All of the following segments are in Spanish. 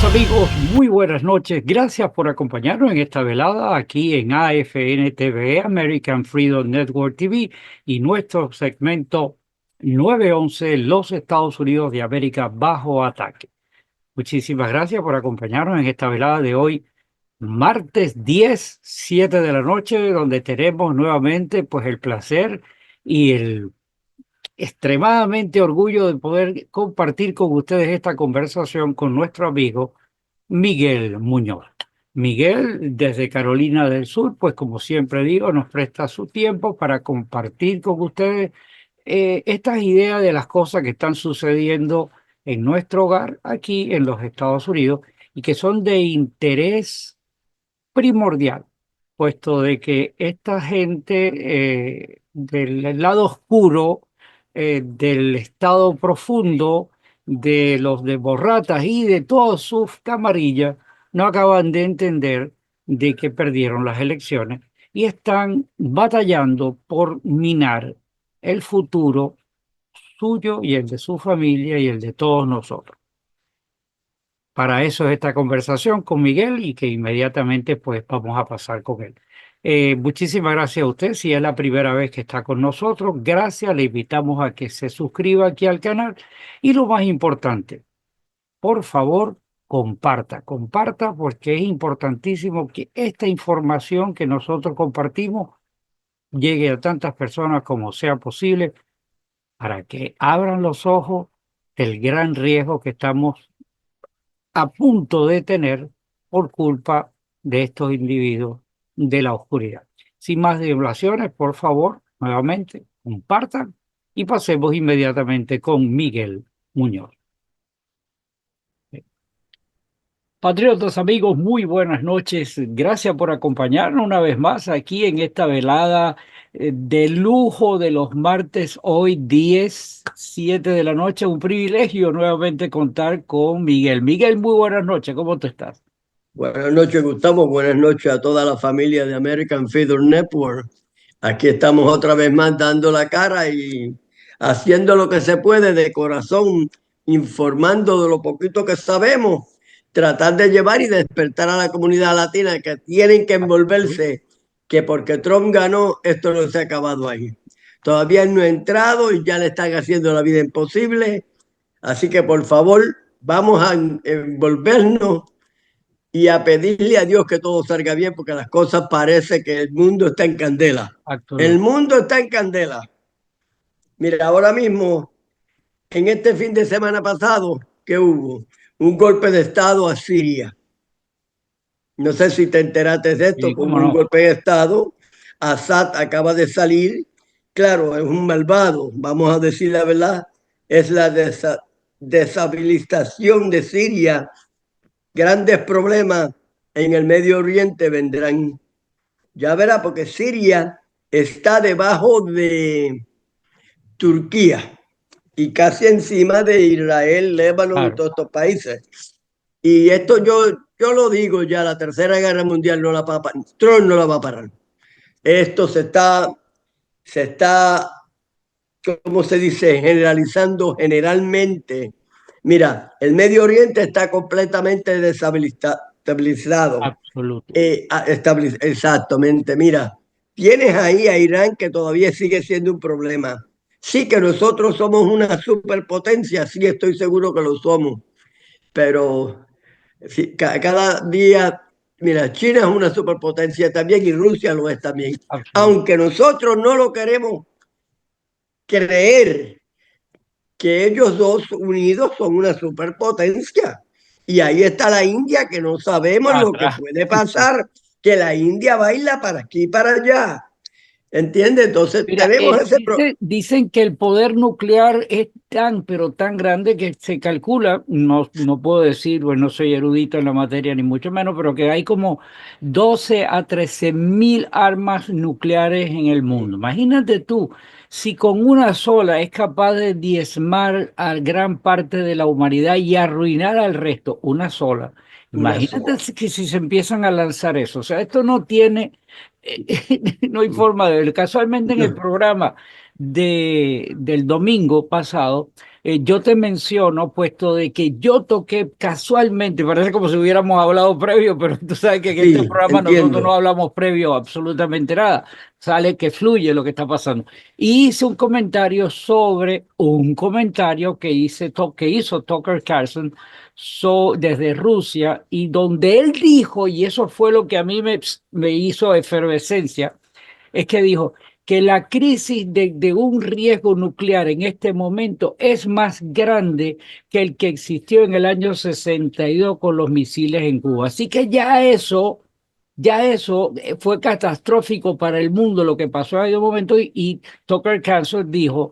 Patriotas amigos, muy buenas noches. Gracias por acompañarnos en esta velada aquí en AFN TV, American Freedom Network TV, y nuestro segmento 911, los Estados Unidos de América bajo ataque. Muchísimas gracias por acompañarnos en esta velada de hoy, martes 10, 7 de la noche, donde tenemos nuevamente pues el placer y el extremadamente orgullo de poder compartir con ustedes esta conversación con nuestro amigo Miguel Muñoz. Miguel, desde Carolina del Sur, pues como siempre digo, nos presta su tiempo para compartir con ustedes estas ideas de las cosas que están sucediendo en nuestro hogar aquí en los Estados Unidos y que son de interés primordial, puesto de que esta gente del lado oscuro, del estado profundo, de los de Borratas y de todas sus camarillas, no acaban de entender de que perdieron las elecciones y están batallando por minar el futuro suyo y el de su familia y el de todos nosotros. Para eso es esta conversación con Miguel y que inmediatamente pues vamos a pasar con él. Muchísimas gracias a usted. Si es la primera vez que está con nosotros, gracias. Le invitamos a que se suscriba aquí al canal. Y lo más importante, por favor, comparta porque es importantísimo que esta información que nosotros compartimos llegue a tantas personas como sea posible para que abran los ojos del gran riesgo que estamos a punto de tener por culpa de estos individuos de la oscuridad. Sin más divulgaciones, por favor, nuevamente, compartan y pasemos inmediatamente con Miguel Muñoz. Patriotas amigos, muy buenas noches. Gracias por acompañarnos una vez más aquí en esta velada de lujo de los martes, hoy 10, 7 de la noche. Un privilegio nuevamente contar con Miguel. Miguel, muy buenas noches. ¿Cómo tú estás? Buenas noches, Gustavo. Buenas noches a toda la familia de American Freedom Network. Aquí estamos otra vez más dando la cara y haciendo lo que se puede de corazón, informando de lo poquito que sabemos, tratar de llevar y despertar a la comunidad latina que tienen que envolverse, que porque Trump ganó, esto no se ha acabado ahí. Todavía no ha entrado y ya le están haciendo la vida imposible. Así que por favor, vamos a envolvernos y a pedirle a Dios que todo salga bien, porque las cosas parece que el mundo está en candela. El Absoluto. mundo está en candela. Mira, ahora mismo, en este fin de semana pasado, ¿qué hubo? Un golpe de Estado a Siria. No sé si te enteraste de esto, Sí, como cómo un no. golpe de Estado. Assad acaba de salir. Claro, es un malvado, vamos a decir la verdad. Es la deshabilitación de Siria. Grandes problemas en el Medio Oriente vendrán. Ya verá, porque Siria está debajo de Turquía y casi encima de Israel, Líbano y Claro, todos estos países. Y esto yo lo digo ya, la Tercera Guerra Mundial no la va a parar, Trump no la va a parar. Esto se está, ¿cómo se dice? Generalizando generalmente. Mira, el Medio Oriente está completamente destabilizado. absoluto. Exactamente, mira, tienes ahí a Irán que todavía sigue siendo un problema. Sí que nosotros somos una superpotencia, sí estoy seguro que lo somos, pero sí, cada día, mira, China es una superpotencia también y Rusia lo es también. Absoluto. Aunque nosotros no lo queremos creer, que ellos dos unidos son una superpotencia. Y ahí está la India, que no sabemos lo que Atrás. puede pasar, que la India baila para aquí y para allá. ¿Entiendes? Entonces Mira, tenemos ese problema. dicen que el poder nuclear es tan, pero tan grande que se calcula, no puedo decir, pues no soy erudito en la materia ni mucho menos, pero que hay como 12 a 13 mil armas nucleares en el mundo. Imagínate tú, si con una sola es capaz de diezmar a gran parte de la humanidad y arruinar al resto, una sola. Una Imagínate sola. que si se empiezan a lanzar eso. O sea, esto no tiene no hay forma de ver. Casualmente en el No. programa del domingo pasado, yo te menciono, puesto de que yo toqué casualmente, parece como si hubiéramos hablado previo, pero tú sabes que en este Sí, programa nosotros no entiendo. hablamos previo absolutamente nada, sale que fluye lo que está pasando. Y hice un comentario sobre un comentario que hizo Tucker Carlson desde Rusia, y donde él dijo, y eso fue lo que a mí me hizo efervescencia, es que dijo que la crisis de un riesgo nuclear en este momento es más grande que el que existió en el año 62 con los misiles en Cuba. Así que ya eso fue catastrófico para el mundo lo que pasó en aquel momento, y Tucker Carlson dijo,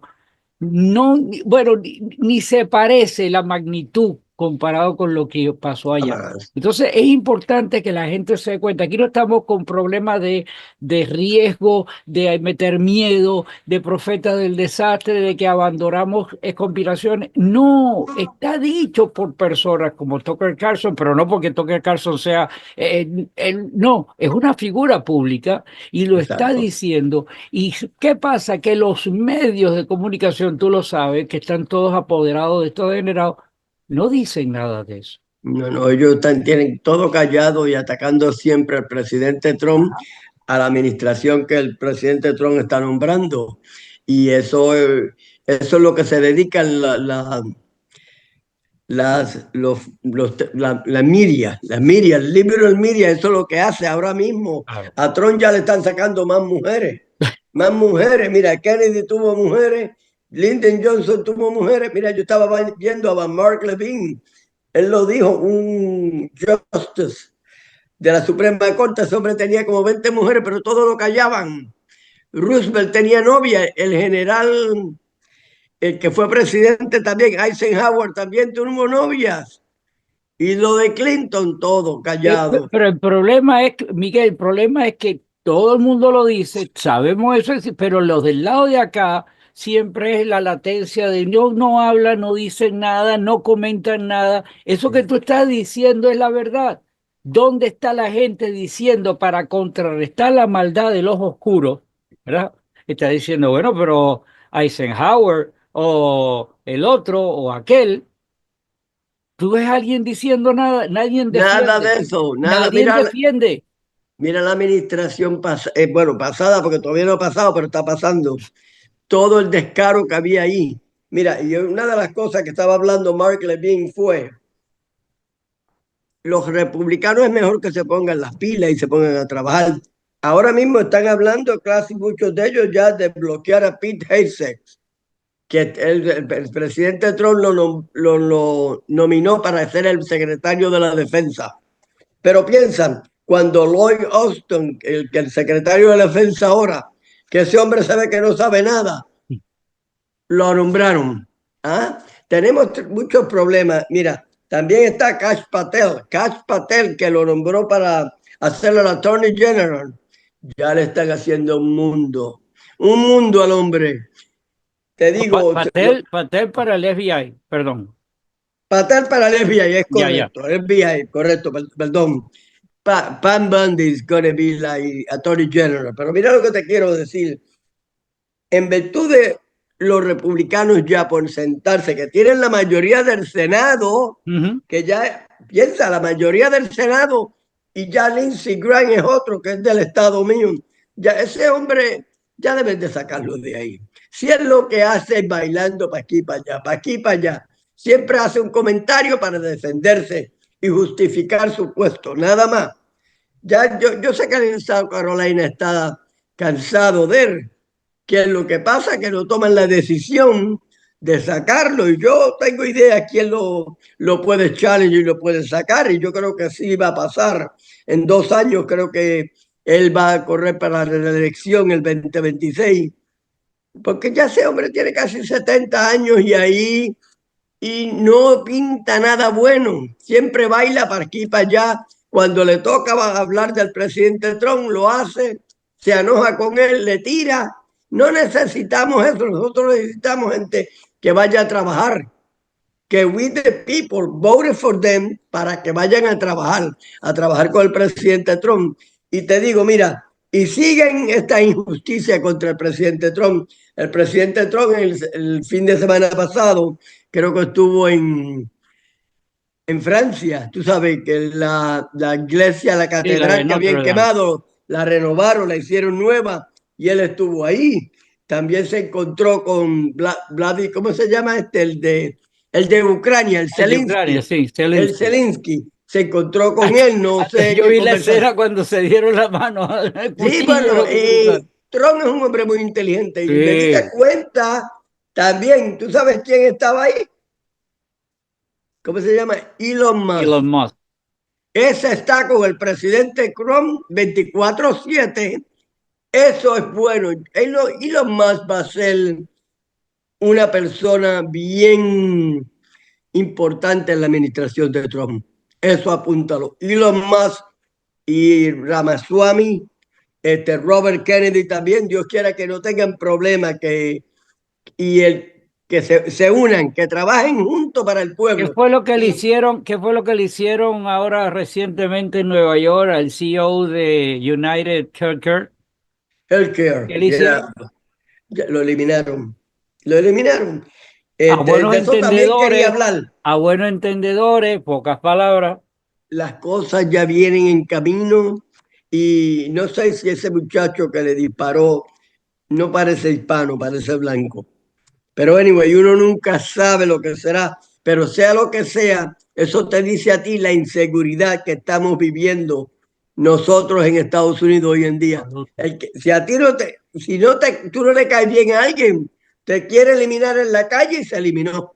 no, bueno, ni se parece la magnitud comparado con lo que pasó allá. Jamás. Entonces es importante que la gente se dé cuenta. Aquí no estamos con problemas de riesgo, de meter miedo, de profeta del desastre, de que abandonamos conspiraciones. No, está dicho por personas como Tucker Carlson, pero no porque Tucker Carlson sea, no, es una figura pública y lo está Exacto. diciendo. ¿Y qué pasa? Que los medios de comunicación, tú lo sabes, que están todos apoderados de estos degenerados, no dicen nada de eso. No, no, ellos tienen todo callado y atacando siempre al presidente Trump, a la administración que el presidente Trump está nombrando. Y eso es lo que se dedican las media, el liberal media, eso es lo que hace ahora mismo. Claro. A Trump ya le están sacando más mujeres. Más mujeres, mira, Kennedy tuvo mujeres, Lyndon Johnson tuvo mujeres. Mira, yo estaba viendo a Mark Levine, él lo dijo, un justice de la Suprema Corte, ese hombre tenía como 20 mujeres, pero todos lo callaban. Roosevelt tenía novia, el general, el que fue presidente también, Eisenhower, también tuvo novias. Y lo de Clinton, todo callado. Pero el problema es, Miguel, el problema es que todo el mundo lo dice, sabemos eso, pero los del lado de acá siempre es la latencia de no hablan, no dicen nada, no comentan nada. Eso que tú estás diciendo es la verdad. ¿Dónde está la gente diciendo para contrarrestar la maldad de los oscuros? ¿Verdad? Está diciendo, bueno, pero Eisenhower o el otro o aquel. ¿Tú ves a alguien diciendo nada? Nadie Nada defiende. de eso, nada. Nadie defiende. Mira la administración bueno, pasada, porque todavía no ha pasado, pero está pasando. Todo el descaro que había ahí. Mira, y una de las cosas que estaba hablando Mark Levine fue, los republicanos es mejor que se pongan las pilas y se pongan a trabajar. Ahora mismo están hablando, casi muchos de ellos ya, de bloquear a Pete Hegseth, que el presidente Trump lo nominó para ser el secretario de la defensa. Pero piensan, cuando Lloyd Austin, el secretario de la defensa ahora, que ese hombre sabe que no sabe nada, lo nombraron. ¿Ah? Tenemos muchos problemas. Mira, también está Kash Patel, que lo nombró para hacer el Attorney General. Ya le están haciendo un mundo al hombre. Te digo, Patel para el FBI, perdón. Patel para el FBI es Ya, ya. correcto, FBI, correcto, perdón. Pam Bundy is going to be like Attorney General. Pero mira lo que te quiero decir. En virtud de los republicanos ya por sentarse, que tienen la mayoría del Senado, Ujú. que ya piensa, la mayoría del Senado, y ya Lindsey Graham es otro que es del estado mío. Ya ese hombre, ya deben de sacarlo de ahí. Si es lo que hace es bailando para aquí, para allá, para aquí, para allá. Siempre hace un comentario para defenderse y justificar su puesto, nada más. Ya yo sé que en South Carolina está cansado de él, que es lo que pasa, que no toman la decisión de sacarlo. Y yo tengo idea quién lo puede challenge y lo puede sacar. Y yo creo que sí va a pasar. En 2 años creo que él va a correr para la reelección el 2026. Porque ya ese hombre tiene casi 70 años y no pinta nada bueno. Siempre baila para aquí y para allá. Cuando le toca hablar del presidente Trump, lo hace, se enoja con él, le tira. No necesitamos eso, nosotros necesitamos gente que vaya a trabajar, que we the people voted for them para que vayan a trabajar con el presidente Trump. Y te digo, mira, y siguen esta injusticia contra el presidente Trump. El presidente Trump el fin de semana pasado creo que estuvo en Francia. Tú sabes que la iglesia, la Sí, la de catedral que habían Notre Dame. quemado, la renovaron, la hicieron nueva y él estuvo ahí. También se encontró con Vladimir, ¿cómo se llama este? El de Ucrania, el El de Ucrania, Zelensky. sí, El Zelensky. Zelensky. Se encontró con Hasta, él, no hasta sé yo qué vi la conversación. escena cuando se dieron la mano al Sí, cuchillo, bueno, lo que brutal. Trump es un hombre muy inteligente y me di Sí, cuenta también, ¿tú sabes quién estaba ahí? ¿Cómo se llama? Elon Musk. Elon Musk. Ese está con el presidente Trump 24/7. Eso es bueno. Elon Musk va a ser una persona bien importante en la administración de Trump. Eso apúntalo. Elon Musk y Ramaswamy, Robert Kennedy también, Dios quiera que no tengan problemas que se unan, que trabajen juntos para el ¿Qué pueblo. fue lo que le Y hicieron? ¿Qué fue lo que le hicieron ahora recientemente en Nueva York al CEO de United Healthcare? healthcare, ¿Qué le hicieron? ya lo eliminaron. Lo eliminaron. A buenos De eso también quería entendedores, hablar. a buenos entendedores, pocas palabras. Las cosas ya vienen en camino y no sé si ese muchacho que le disparó no parece hispano, parece blanco. Pero anyway, uno nunca sabe lo que será, pero sea lo que sea, eso te dice a ti la inseguridad que estamos viviendo nosotros en Estados Unidos hoy en día. Si a ti no te, si no te, tú no le caes bien a alguien, te quiere eliminar en la calle y se eliminó.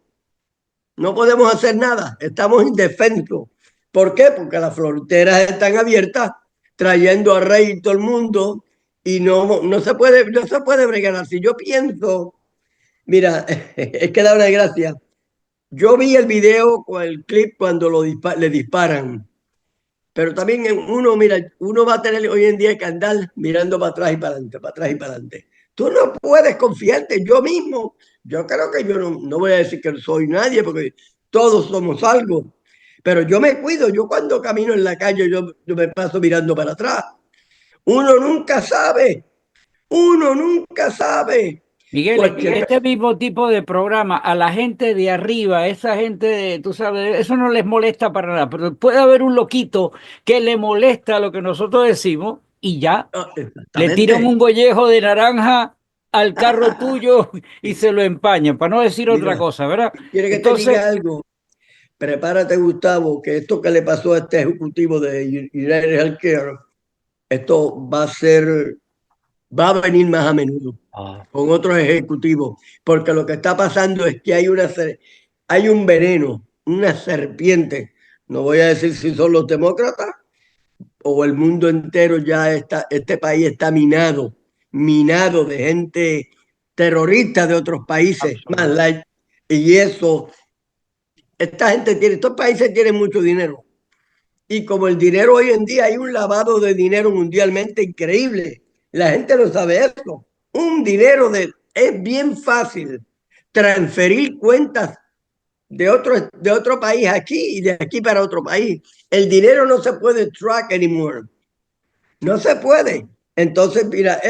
No podemos hacer nada, estamos indefensos. ¿Por qué? Porque las fronteras están abiertas, trayendo a rey todo el mundo y no se puede bregar así. Yo pienso, mira, es que da una gracia. Yo vi el video con el clip cuando le disparan, pero también uno, mira, uno va a tener hoy en día que andar mirando para atrás y para adelante, para atrás y para adelante. Tú no puedes confiarte, yo mismo, yo creo que yo no voy a decir que soy nadie, porque todos somos algo, pero yo me cuido, yo cuando camino en la calle, yo me paso mirando para atrás. Uno nunca sabe, uno nunca sabe. Miguel, es que Cualquier este mismo tipo de programa a la gente de arriba, esa gente, tú sabes, eso no les molesta para nada, pero puede haber un loquito que le molesta lo que nosotros decimos y ya le tiran Exactamente. un gollejo de naranja al carro tuyo y se lo empañan, para no decir otra Mira, cosa, ¿verdad? quiere que te Entonces, diga algo. Prepárate, Gustavo, que esto que le pasó a este ejecutivo de United Healthcare, esto va a venir más a menudo ah, con otros ejecutivos, porque lo que está pasando es que hay un veneno, una serpiente. No voy a decir si son los demócratas o el mundo entero ya está, este país está minado de gente terrorista de otros países, absoluto. y eso, estos países tienen mucho dinero. Y como el dinero hoy en día hay un lavado de dinero mundialmente increíble, la gente no sabe eso. Es bien fácil transferir cuentas de otro país aquí y de aquí para otro país. El dinero no se puede track anymore. No se puede. Entonces, mira,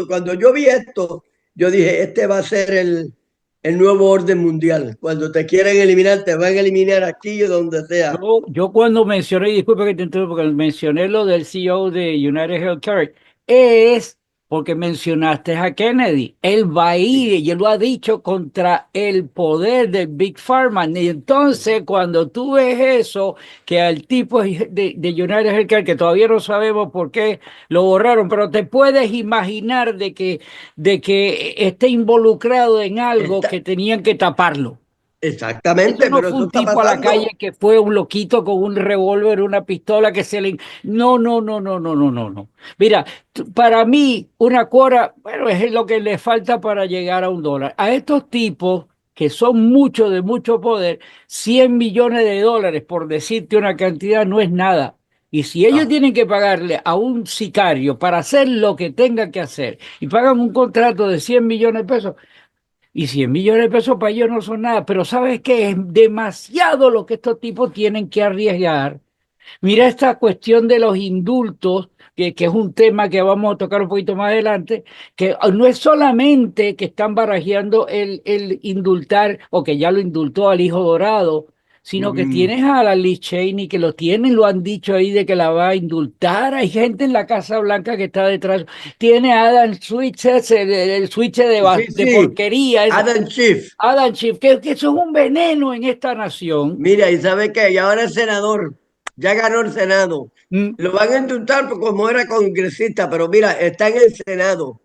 cuando yo vi esto, yo dije, este va a ser el nuevo orden mundial. Cuando te quieren eliminar, te van a eliminar aquí o donde sea. Yo cuando mencioné, y disculpe que te interrumpa, porque mencioné lo del CEO de United Healthcare, es porque mencionaste a Kennedy. Él va a ir, y él lo ha dicho, contra el poder del Big Pharma. Y entonces, cuando tú ves eso, que al tipo de United Healthcare, que todavía no sabemos por qué lo borraron, pero te puedes imaginar de que esté involucrado en algo que Está, tenían que taparlo. Eso exactamente, no pero fue eso un está tipo a la calle pasando. que fue un loquito con un revólver, una pistola que se le... No, no, no, no, no, no, no, no. Mira, para mí una cuora, bueno, es lo que le falta para llegar a $1. A estos tipos que son muchos de mucho poder, 100 millones de dólares, por decirte una cantidad, no es nada. Y si ellos Ah, tienen que pagarle a un sicario para hacer lo que tenga que hacer y pagan un contrato de 100 millones de pesos, y 100 millones de pesos para ellos no son nada, pero ¿sabes qué? Es demasiado lo que estos tipos tienen que arriesgar. Mira esta cuestión de los indultos que es un tema que vamos a tocar un poquito más adelante, que no es solamente que están barajeando el indultar o que ya lo indultó al hijo dorado, sino que Mm, tienes a la Liz Cheney, que lo tienen, lo han dicho ahí de que la va a indultar. Hay gente en la Casa Blanca que está detrás. Tiene a Adam Switch, el switch sí, de sí, porquería, ese. Adam Schiff. Adam Schiff, que eso es un veneno en esta nación. Mira, ¿y sabe qué? Y ahora es senador, ya ganó el Senado. Mm, Lo van a indultar como era congresista, pero mira, está en el Senado.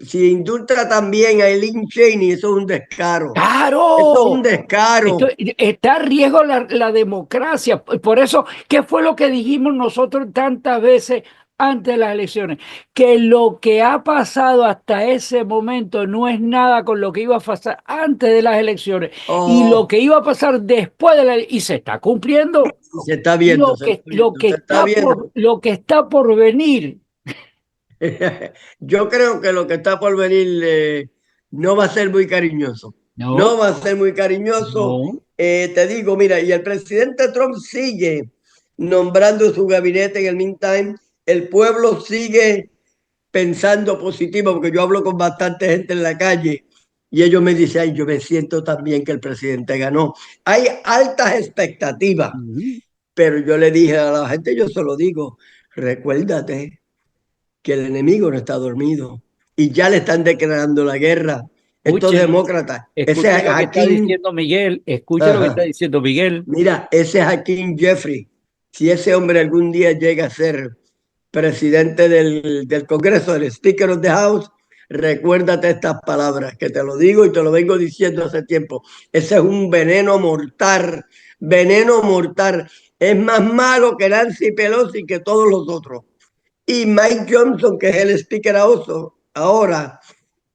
Si indulta también a Eileen Cheney, eso es un descaro. Eso es un ¡Claro! descaro. Está a riesgo la democracia. Por eso, ¿qué fue lo que dijimos nosotros tantas veces antes de las elecciones? Que lo que ha pasado hasta ese momento no es nada con lo que iba a pasar antes de las elecciones y lo Oh, que iba a pasar después de la y se está cumpliendo se está viendo, se está viendo, se está viendo. lo que está por venir. Yo creo que lo que está por venir no va a ser muy cariñoso. No No, va a ser muy cariñoso. no. Te digo, mira, y el presidente Trump sigue nombrando su gabinete en el meantime. El pueblo sigue pensando positivo, porque yo hablo con bastante gente en la calle y ellos me dicen, ay, yo me siento también que el presidente ganó. Hay altas expectativas, Ujú. pero yo le dije a la gente, yo se lo digo, recuérdate que el enemigo no está dormido y ya le están declarando la guerra. Estos Escuche, demócratas, ese escuche lo que está Hakeem, diciendo Miguel, escuche lo que está ajá, diciendo Miguel. mira, ese Hakeem Jeffrey, si ese hombre algún día llega a ser presidente del Congreso, del Speaker of the House, recuérdate estas palabras, que te lo digo y te lo vengo diciendo hace tiempo. Ese es un veneno mortal, veneno mortal. Es más malo que Nancy Pelosi que todos los otros. Y Mike Johnson, que es el speaker ahora,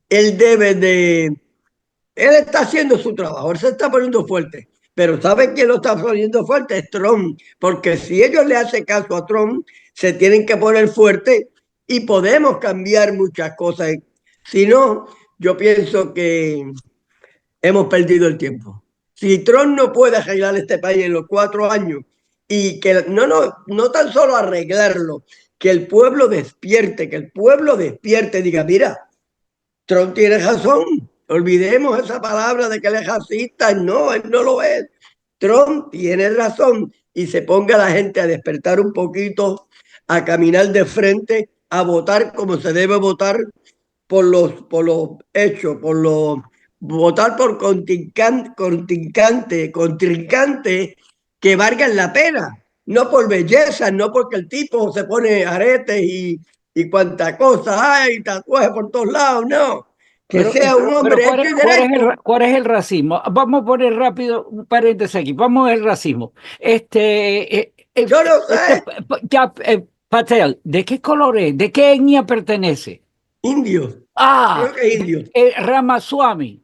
él debe de, él está haciendo su trabajo, él se está poniendo fuerte, pero ¿sabe quién lo está poniendo fuerte? Es Trump, porque si ellos le hacen caso a Trump, se tienen que poner fuerte y podemos cambiar muchas cosas. Si no, yo pienso que hemos perdido el tiempo. Si Trump no puede arreglar este país en los 4 años y que no tan solo arreglarlo, que el pueblo despierte, que el pueblo despierte, diga, mira, Trump tiene razón, olvidemos esa palabra de que él es racista, no, él no lo es. Trump tiene razón y se ponga la gente a despertar un poquito, a caminar de frente, a votar como se debe votar por los hechos, votar por contrincante que valgan la pena, no por belleza, no porque el tipo se pone aretes y cuanta cosa hay, tatuajes por todos lados, no. Que sea un Pero hombre hecho y derecho. cuál es el racismo? Vamos a poner rápido un paréntesis aquí. Vamos a ver el racismo. Yo no sé, Patel, ¿de qué color es? ¿De qué etnia pertenece? indio, Ah, creo que es indio, Ramaswamy,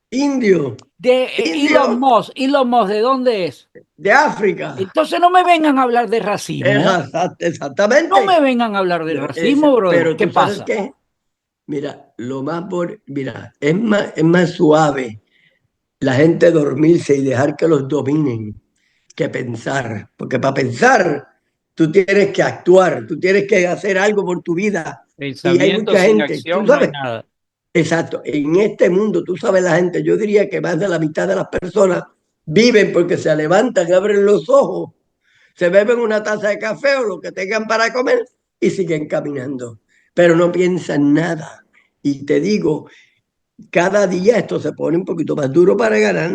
indio, de Elon indio Musk. Elon Musk, ¿de dónde es? de África. Entonces no me vengan a hablar de racismo. No me Exactamente. vengan a hablar de racismo, brother. Pero ¿Qué tú sabes pasa? qué, mira, mira, es más suave la gente dormirse y dejar que los dominen que pensar. Porque para pensar, tú tienes que actuar, tú tienes que hacer algo por tu vida. Y hay Pensamiento mucha sin gente, tú acción no hay sabes, nada. exacto, en este mundo, tú sabes, la gente, yo diría que más de la mitad de las personas viven porque se levantan, abren los ojos, se beben una taza de café o lo que tengan para comer y siguen caminando, pero no piensan nada. Y te digo, cada día esto se pone un poquito más duro para ganar,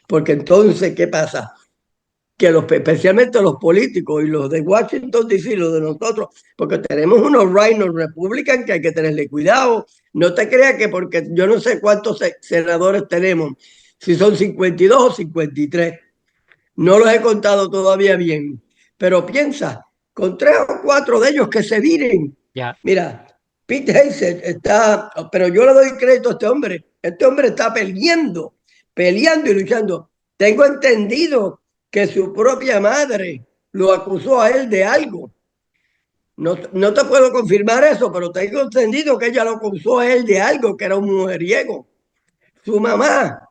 porque entonces, ¿qué pasa? Que especialmente los políticos y los de Washington DC, los de nosotros, porque tenemos unos rhinos republican que hay que tenerle cuidado. No te creas que porque yo no sé cuántos senadores tenemos, si son 52 o 53, no los he contado todavía bien, pero piensa, con 3 o 4 de ellos que se viren. Ya. Mira, Pete Hegseth está, pero yo le doy crédito a este hombre está peleando y luchando. Tengo entendido que su propia madre lo acusó a él de algo. No, no te puedo confirmar eso, pero tengo entendido que ella lo acusó a él de algo, que era un mujeriego. Su mamá.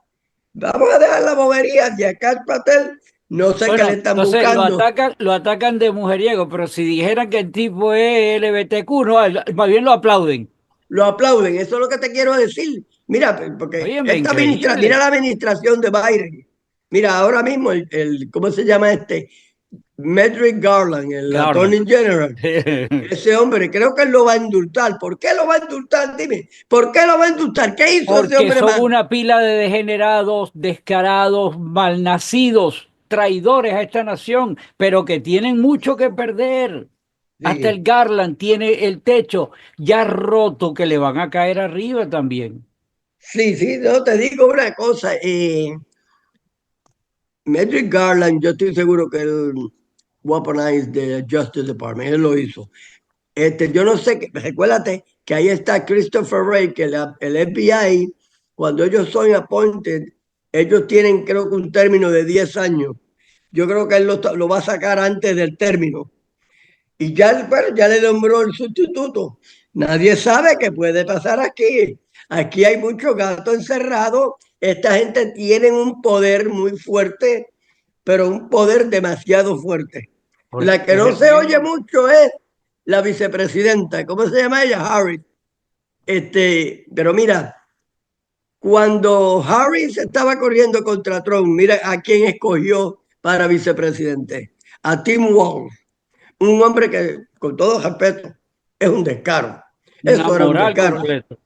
Vamos a dejar la bobería de acá Patel, No sé qué le Bueno, están entonces buscando. lo atacan de mujeriego, pero si dijeran que el tipo es LGBTQ, no, más bien lo aplauden. Lo aplauden, eso es lo que te quiero decir. Mira, porque Óyeme, mira increíble. la administración de Biden. Mira, ahora mismo ¿cómo se llama este? Merrick Garland, el Garland. Attorney General. Ese hombre, creo que él lo va a indultar. ¿Por qué lo va a indultar? Dime, ¿por qué lo va a indultar? ¿Qué hizo ese Porque hombre son malo? una pila de degenerados, descarados, malnacidos, traidores a esta nación, pero que tienen mucho que perder. Hasta el Sí, Garland tiene el techo ya roto que le van a caer arriba también. sí, sí, no, te digo una cosa. Merrick Garland, yo estoy seguro que él weaponized the Justice Department, él lo hizo. Yo no sé, recuérdate que ahí está Christopher Wray, que el FBI, cuando ellos son appointed, ellos tienen creo que un término de 10 años. Yo creo que él lo va a sacar antes del término. Y ya, bueno, ya le nombró el sustituto. Nadie sabe qué puede pasar aquí. Aquí hay muchos gatos encerrados. Esta gente tiene un poder muy fuerte, pero un poder demasiado fuerte. Porque La que no se oye realmente mucho es la vicepresidenta. ¿Cómo se llama ella? Harris. Pero mira, cuando Harris estaba corriendo contra Trump, mira a quién escogió para vicepresidente. A Tim Walz, un hombre que, con todo respeto, es un descaro. una Eso era un moral descaro, completa.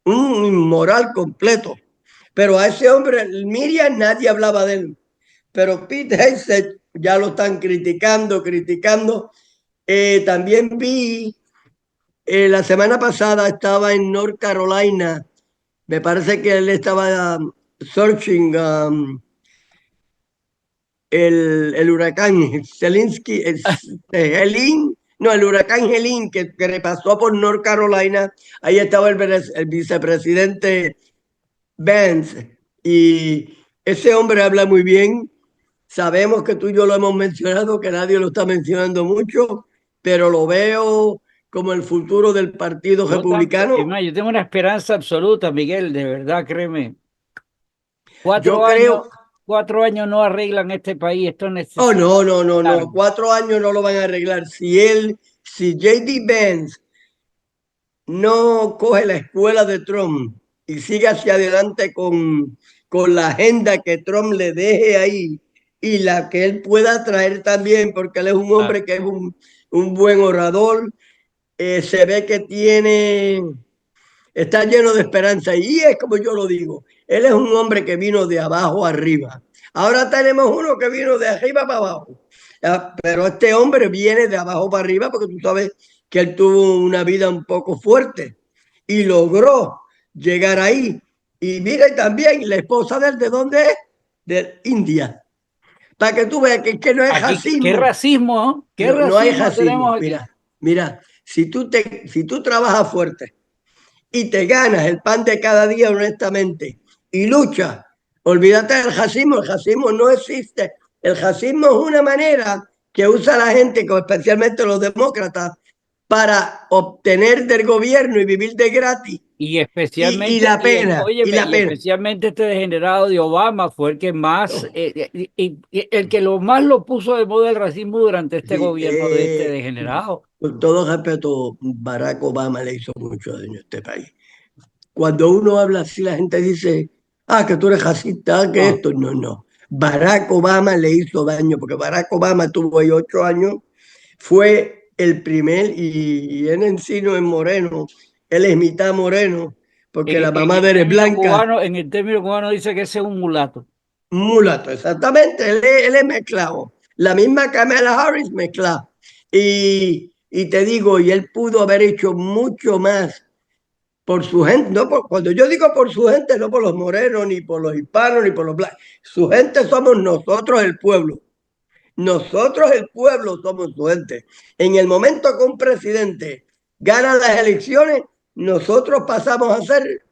un inmoral completo. Pero a ese hombre, Miriam, nadie hablaba de él. Pero Pete Hegseth ya lo están criticando. También vi, la semana pasada estaba en North Carolina. Me parece que él estaba searching el huracán Zelinsky, Helene, no, el huracán Helene que pasó por North Carolina. Ahí estaba el vicepresidente Vance. Y ese hombre habla muy bien. Sabemos que tú y yo lo hemos mencionado, que nadie lo está mencionando mucho, pero lo veo como el futuro del Partido Yo también, es Republicano. más, yo tengo una esperanza absoluta, Miguel, de verdad, créeme. Yo 4 años, creo, 4 años no arreglan este país, esto oh, necesita no, no, no, no, largo. 4 años no lo van a arreglar. Si JD Vance no coge la escuela de Trump y sigue hacia adelante con la agenda que Trump le deje ahí y la que él pueda traer también, porque él es un Claro. hombre que es un buen orador, se ve que está lleno de esperanza y es como yo lo digo, él es un hombre que vino de abajo arriba. Ahora tenemos uno que vino de arriba para abajo. Pero este hombre viene de abajo para arriba porque tú sabes que él tuvo una vida un poco fuerte y logró llegar ahí. Y mira, y también la esposa de él, ¿de dónde es? De India. Para que tú veas que no es Aquí, qué racismo. racismo, ¿no? ¿Qué No, no hay racismo racismo. tenemos aquí? Mira, si tú trabajas fuerte y te ganas el pan de cada día honestamente y luchas, olvídate del racismo. El racismo no existe. El racismo es una manera que usa la gente, especialmente los demócratas, para obtener del gobierno y vivir de gratis. Y Y especialmente, la pena, y óyeme, la y pena. especialmente este degenerado de Obama fue el que más, Oh, el que lo más lo puso de moda el racismo durante este sí, gobierno de este degenerado. con todo respeto, Barack Obama le hizo mucho daño a este país. Cuando uno habla así, la gente dice, que tú eres racista, que No, esto. No, no. Barack Obama le hizo daño, porque Barack Obama tuvo ahí 8 años, fue el primer, y en Encino es moreno, él es mitad moreno, porque la mamá de él es blanca, en el término cubano dice que ese es un mulato. mulato, exactamente, él es mezclado. La misma Kamala Harris mezclada. Y te digo, y él pudo haber hecho mucho más por su gente, cuando yo digo por su gente, no por los morenos, ni por los hispanos, ni por los blancos. Su gente somos nosotros el pueblo. Nosotros el pueblo somos su gente. En el momento que un presidente gana las elecciones, nosotros pasamos a ser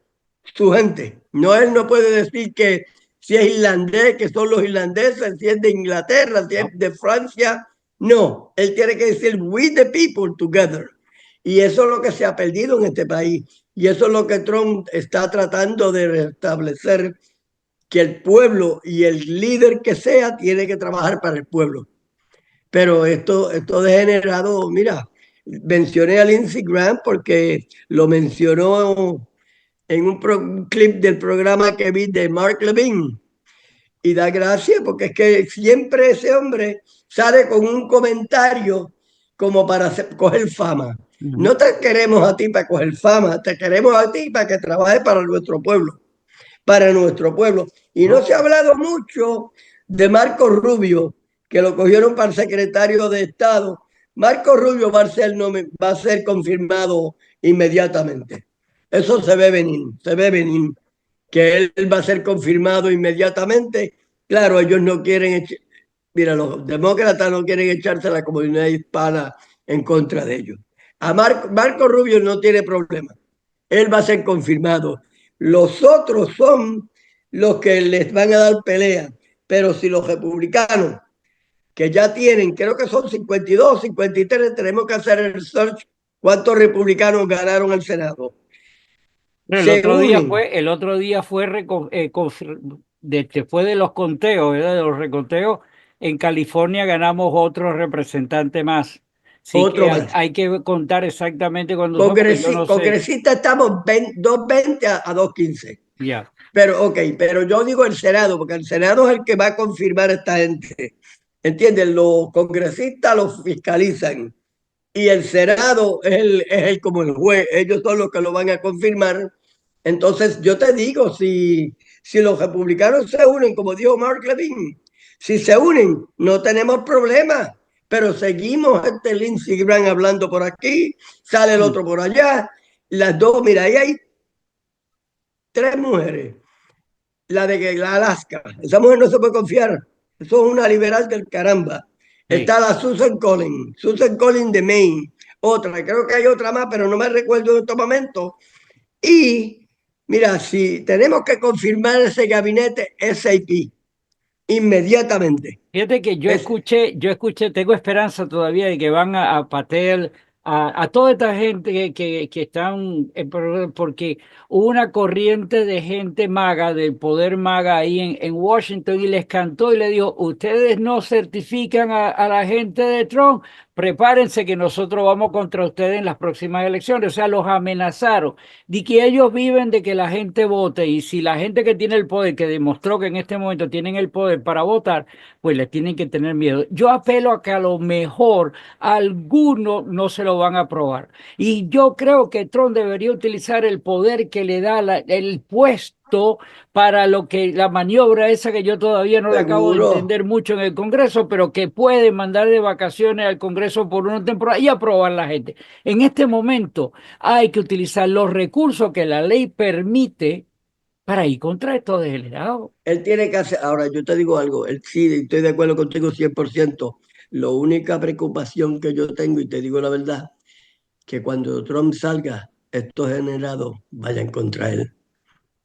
su gente. No, él no puede decir que si es irlandés, que son los irlandeses, si es de Inglaterra, si es ¿No? de Francia. No, él tiene que decir we the people together. Y eso es lo que se ha perdido en este país. Y eso es lo que Trump está tratando de restablecer, que el pueblo y el líder que sea tiene que trabajar para el pueblo. Pero esto degenerado, mira, mencioné a Lindsey Graham porque lo mencionó en un clip del programa que vi de Mark Levine. Y da gracia porque es que siempre ese hombre sale con un comentario como para coger fama. Ujú. No te queremos a ti para coger fama, te queremos a ti para que trabajes para nuestro pueblo, para nuestro pueblo. Y no se ha No. hablado mucho de Marco Rubio, que lo cogieron para el secretario de Estado. Marco Rubio va a ser confirmado inmediatamente. Eso se ve venir, que él va a ser confirmado inmediatamente. Claro, ellos no quieren, mira, los demócratas no quieren echarse a la comunidad hispana en contra de ellos. Marco Rubio no tiene problema. Él va a ser confirmado. Los otros son los que les van a dar pelea. Pero si los republicanos, que ya tienen, creo que son 52, 53, tenemos que hacer el search cuántos republicanos ganaron el Senado. Pero Se unen, el otro día fue, después de los conteos, ¿verdad? De los reconteos, en California ganamos otro representante más. Así que otro más. hay que contar exactamente cuándo son, porque yo no sé. Congresistas estamos 220 a 215. Ya. Pero, ok, pero yo digo el Senado, porque el Senado es el que va a confirmar a esta gente. ¿Entienden? Los congresistas los fiscalizan y el Senado es el como el juez, ellos son los que lo van a confirmar. Entonces, yo te digo, si los republicanos se unen, como dijo Mark Levine, si se unen, no tenemos problema, pero seguimos este Lindsey Graham hablando por aquí, sale el Mm. otro por allá, las dos, mira, ahí hay tres mujeres, la Alaska, esa mujer no se puede confiar, eso es una liberal del caramba. Sí. Está la Susan Collins de Maine, otra, creo que hay otra más, pero no me recuerdo en estos momentos. Y mira, si tenemos que confirmar ese gabinete SAP inmediatamente. Fíjate que Es, yo escuché, tengo esperanza todavía de que van a Patel, a toda esta gente que están, porque hubo una corriente de gente maga, del poder maga ahí en Washington y les cantó y le dijo, ustedes no certifican a la gente de Trump, prepárense que nosotros vamos contra ustedes en las próximas elecciones. O sea, los amenazaron de que ellos viven de que la gente vote y si la gente que tiene el poder, que demostró que en este momento tienen el poder para votar, pues les tienen que tener miedo. Yo apelo a que a lo mejor algunos no se lo van a aprobar. Y yo creo que Trump debería utilizar el poder que le da el puesto para lo que la maniobra esa que yo todavía no la acabo de seguro. entender mucho en el Congreso, pero que puede mandar de vacaciones al Congreso por una temporada y aprobar la gente. En este momento hay que utilizar los recursos que la ley permite para ir contra estos degenerados. Él tiene que hacer, ahora yo te digo algo, él sí, estoy de acuerdo contigo 100%. La única preocupación que yo tengo, y te digo la verdad, que cuando Trump salga, estos generados vayan contra él,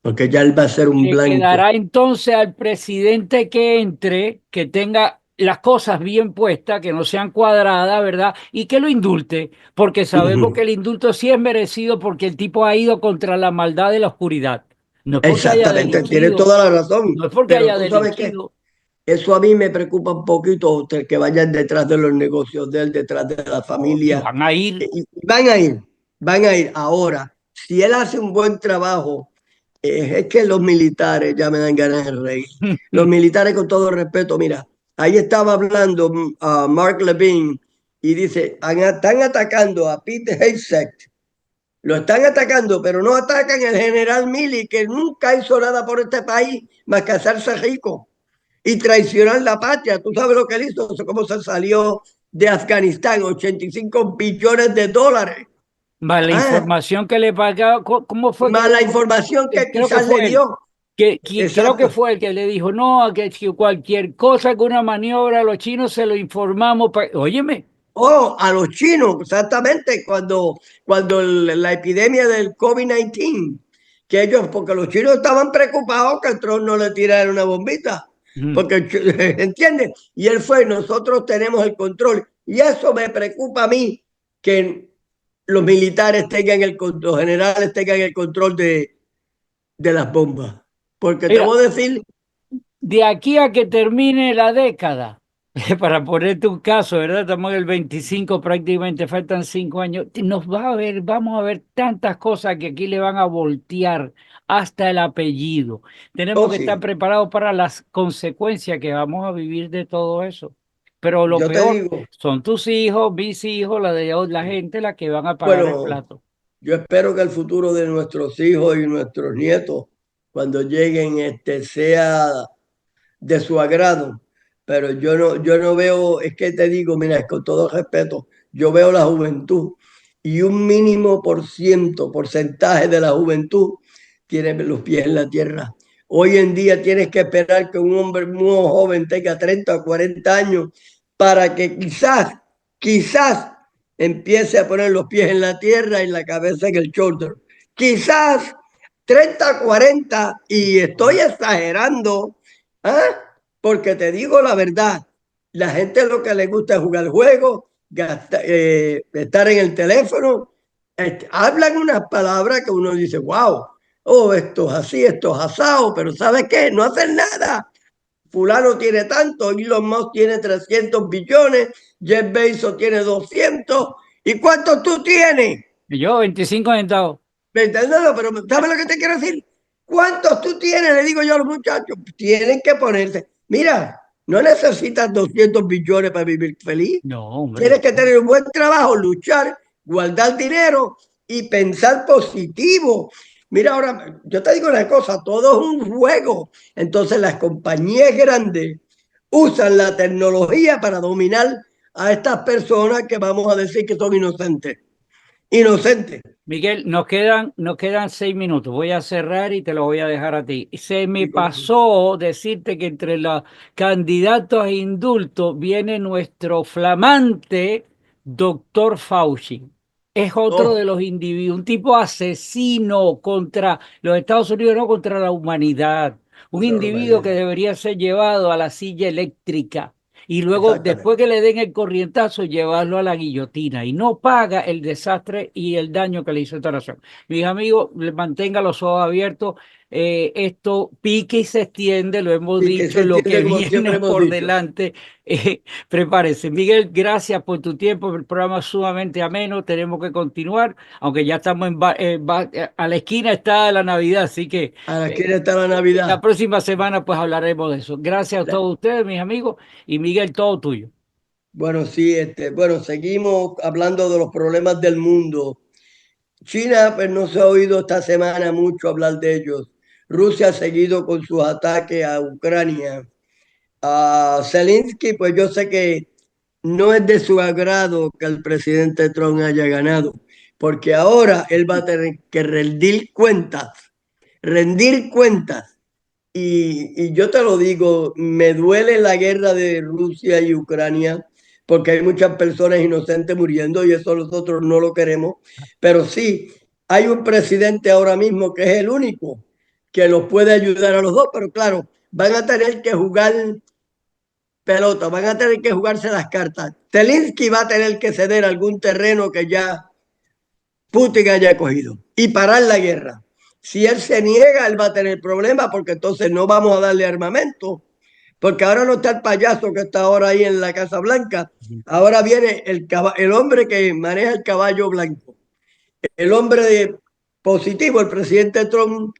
porque ya él va a ser un Le blanco. quedará entonces al presidente que entre, que tenga las cosas bien puestas, que no sean cuadradas, ¿verdad? Y que lo indulte, porque sabemos que el indulto sí es merecido porque el tipo ha ido contra la maldad de la oscuridad. No es porque haya Exactamente, tiene delinquido, toda la razón, no es porque pero haya tú sabes que delinquido. eso a mí me preocupa un poquito, que vayan detrás de los negocios de él, detrás de la Oh, y familia. van a ir. Y van a ir, van a ir. Ahora, si él hace un buen trabajo, es que los militares ya me dan ganas de reír. Los militares, con todo respeto, mira, ahí estaba hablando Mark Levine y dice, están atacando a Pete Hegseth. Lo están atacando, pero no atacan al general Milley, que nunca hizo nada por este país más que hacerse rico y traicionar la patria. Tú sabes lo que él hizo, cómo se salió de Afganistán, 85 billones de dólares. Más la Ah, información que le pagaba, ¿cómo fue que más la dijo? información que Creo que quizás fue le él. dio. Creo que Exacto. fue el que le dijo, no, que cualquier cosa, que una maniobra, a los chinos se lo informamos. Óyeme, Oh, a los chinos, exactamente, cuando la epidemia del COVID-19, que ellos, porque los chinos estaban preocupados que el Trump no le tirara una bombita, mm, porque, ¿entiendes? Y él fue, nosotros tenemos el control. Y eso me preocupa a mí, que los militares tengan los generales tengan el control de las bombas. Porque te mira, voy a decir de aquí a que termine la década, para ponerte un caso, ¿verdad? Estamos en el 25 prácticamente, faltan 5 años. Vamos a ver tantas cosas que aquí le van a voltear hasta el apellido. Tenemos Oh, que estar sí, preparados para las consecuencias que vamos a vivir de todo eso. Pero lo yo te peor digo, son tus hijos, mis hijos, la de la gente, la que van a pagar el bueno, plato. yo espero que el futuro de nuestros hijos y nuestros nietos, cuando lleguen, sea de su agrado, pero yo no veo, es que te digo, mira, con todo respeto, yo veo la juventud y un mínimo porcentaje de la juventud tiene los pies en la tierra. Hoy en día tienes que esperar que un hombre muy joven tenga 30 o 40 años para que quizás empiece a poner los pies en la tierra y la cabeza en el shoulder. Quizás 30, 40, y estoy exagerando, ¿ah? Porque te digo la verdad, la gente lo que le gusta es jugar juegos, estar en el teléfono, hablan unas palabras que uno dice, wow, oh, esto es así, esto es asado, pero ¿sabes qué? No hacen nada. Fulano tiene tanto, Elon Musk tiene 300 billones, Jeff Bezos tiene 200. ¿Y cuántos tú tienes? Y yo, 25 centavos. ¿Me entiendes? No, pero ¿sabes lo que te quiero decir? ¿Cuántos tú tienes? Le digo yo a los muchachos. Tienen que ponerse. Mira, no necesitas 200 billones para vivir feliz. No, hombre. Tienes que tener un buen trabajo, luchar, guardar dinero y pensar positivo. Mira, ahora, yo te digo una cosa, todo es un juego. Entonces las compañías grandes usan la tecnología para dominar a estas personas que vamos a decir que son inocentes. Inocentes. Miguel, nos quedan 6 minutos. Voy a cerrar y te lo voy a dejar a ti. Se me Y como- pasó decirte que entre los candidatos a indulto viene nuestro flamante doctor Fauci. Es otro de Oh, los individuos, un tipo asesino contra los Estados Unidos, no contra la humanidad. Un contra la individuo que humanidad. debería ser llevado a la silla eléctrica y luego, después Exactamente. que le den el corrientazo, llevarlo a la guillotina y no paga el desastre y el daño que le hizo esta nación. Mis amigos, mantenga los ojos abiertos. Esto pique y se extiende, lo hemos Y que se dicho, lo que entiende como siempre viene hemos por dicho. delante. Prepárese. Miguel, gracias por tu tiempo. El programa es sumamente ameno. Tenemos que continuar, aunque ya estamos a la esquina está la Navidad, así que Aquí eh, está la la Navidad. próxima semana pues hablaremos de eso. Gracias a todos ustedes, mis amigos, y Miguel, todo tuyo. Bueno, sí, bueno, seguimos hablando de los problemas del mundo. China, pues no se ha oído esta semana mucho hablar de ellos. Rusia ha seguido con sus ataques a Ucrania. A Zelensky, pues yo sé que no es de su agrado que el presidente Trump haya ganado, porque ahora él va a tener que rendir cuentas. Y yo te lo digo, me duele la guerra de Rusia y Ucrania porque hay muchas personas inocentes muriendo y eso nosotros no lo queremos. Pero sí, hay un presidente ahora mismo que es el único que los puede ayudar a los dos, pero claro, van a tener que jugar pelota, van a tener que jugarse las cartas. Zelensky va a tener que ceder algún terreno que ya Putin haya cogido y parar la guerra. Si él se niega, él va a tener problemas porque entonces no vamos a darle armamento. Porque ahora no está el payaso que está ahora ahí en la Casa Blanca. Ahora viene el hombre que maneja el caballo blanco. El hombre positivo, el presidente Trump.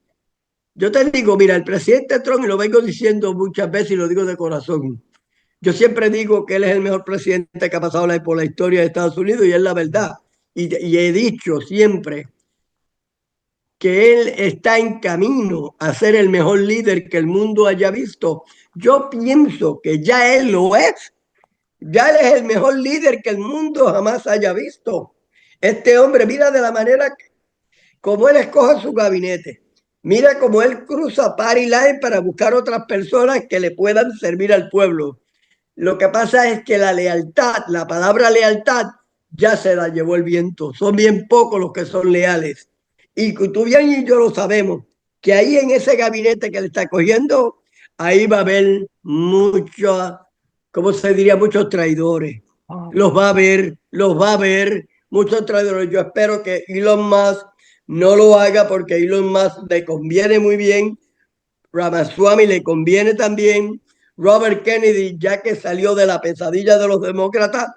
Yo te digo, mira, el presidente Trump, y lo vengo diciendo muchas veces y lo digo de corazón, yo siempre digo que él es el mejor presidente que ha pasado por la historia de Estados Unidos y es la verdad. Y he dicho siempre que él está en camino a ser el mejor líder que el mundo haya visto. Yo pienso que ya él lo es. Ya él es el mejor líder que el mundo jamás haya visto. Este hombre, mira de la manera como él escoge su gabinete. Mira cómo él cruza party line para buscar otras personas que le puedan servir al pueblo. Lo que pasa es que la lealtad, la palabra lealtad, ya se la llevó el viento. Son bien pocos los que son leales. Y tú bien y yo lo sabemos, que ahí en ese gabinete que le está cogiendo, ahí va a haber muchos, ¿cómo se diría? Muchos traidores. Los va a ver, muchos traidores. Yo espero que Elon Musk no lo haga porque Elon Musk le conviene muy bien Ramaswamy le conviene también. Robert Kennedy, ya que salió de la pesadilla de los demócratas,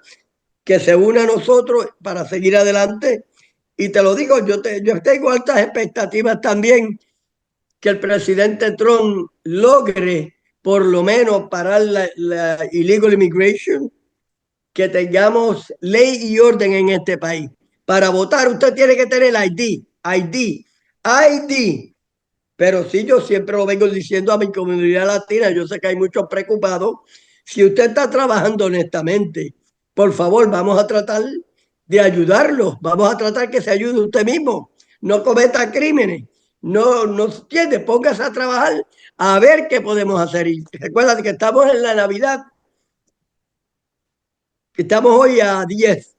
que se une a nosotros para seguir adelante. Y te lo digo, yo tengo altas expectativas también que el presidente Trump logre por lo menos parar la illegal immigration, que tengamos ley y orden en este país. Para votar usted tiene que tener ID. Pero sí, yo siempre lo vengo diciendo a mi comunidad latina, yo sé que hay muchos preocupados. Si usted está trabajando honestamente, por favor, vamos a tratar de ayudarlo, vamos a tratar que se ayude usted mismo, no cometa crímenes, no entiende, póngase a trabajar a ver qué podemos hacer. Y recuerda que estamos en la Navidad, estamos hoy a 10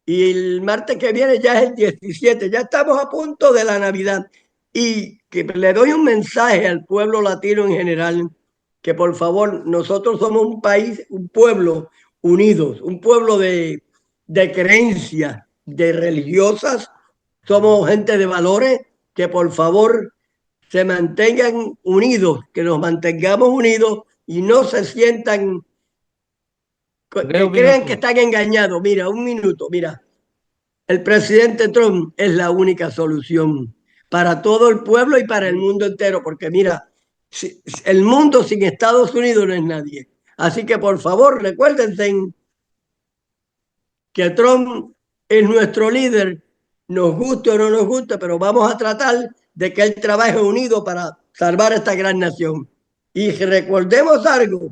y el martes que viene ya es el 17, ya estamos a punto de la Navidad. Y que le doy un mensaje al pueblo latino en general, que por favor, nosotros somos un país, un pueblo unidos, un pueblo de creencias, de religiosas, somos gente de valores, que por favor se mantengan unidos, que nos mantengamos unidos y no se sientan, que crean que están engañados. Mira, un minuto, mira. El presidente Trump es la única solución para todo el pueblo y para el mundo entero, porque mira, el mundo sin Estados Unidos no es nadie. Así que por favor, recuérdense que Trump es nuestro líder, nos guste o no nos guste, pero vamos a tratar de que él trabaje unido para salvar esta gran nación. Y recordemos algo,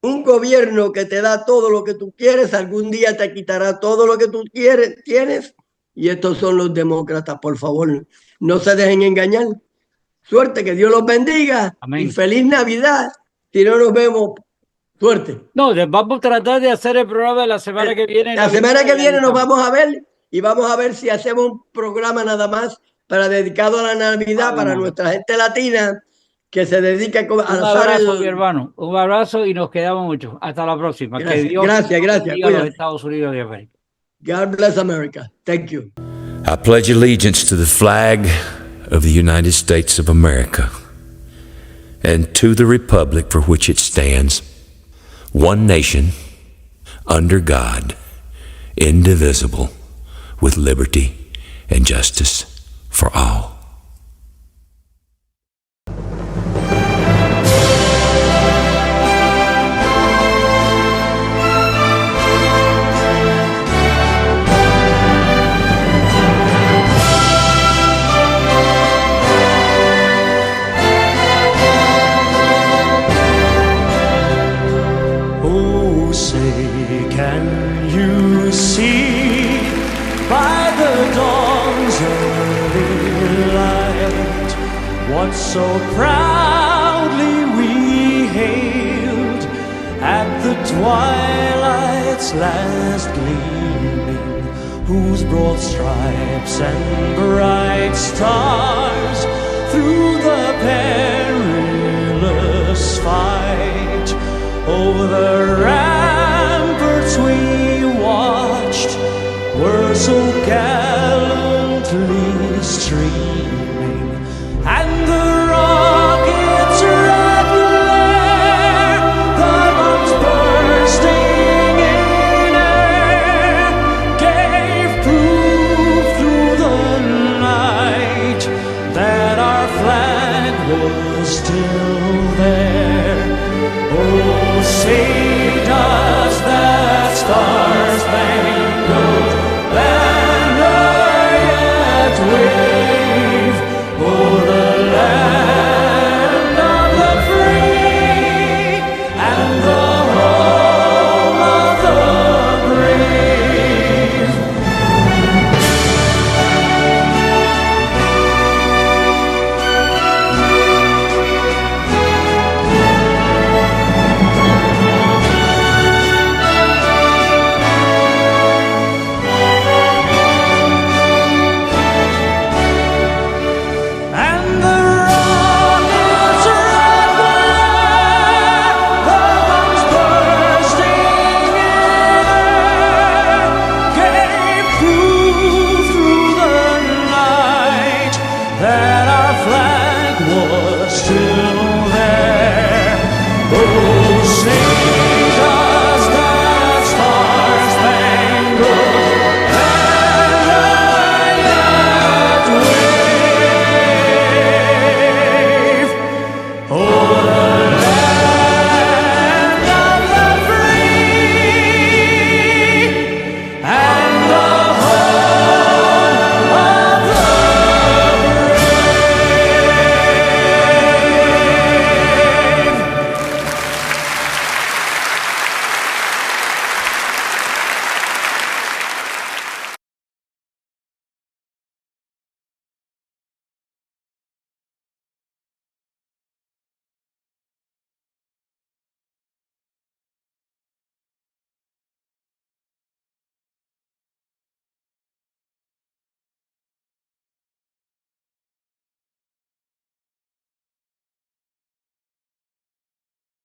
un gobierno que te da todo lo que tú quieres, algún día te quitará todo lo que tú tienes. Y estos son los demócratas, por favor, no se dejen engañar. Suerte, que Dios los bendiga. Amén. Y feliz Navidad. Si no nos vemos, suerte. No, vamos a tratar de hacer el programa la semana que viene. La semana que viene nos vamos a ver y vamos a ver si hacemos un programa nada más dedicado a la Navidad para nuestra gente latina, que se dedica a un abrazo, mi hermano. Un abrazo y nos quedamos mucho. Hasta la próxima. Gracias, que Dios gracias. bendiga a los Estados Unidos de América. God bless America. Thank you. I pledge allegiance to the flag of the United States of America and to the republic for which it stands, one nation, under God, indivisible, with liberty and justice for all. What so proudly we hailed at the twilight's last gleaming, whose broad stripes and bright stars through the perilous fight over the ramparts we watched were so gallantly streaming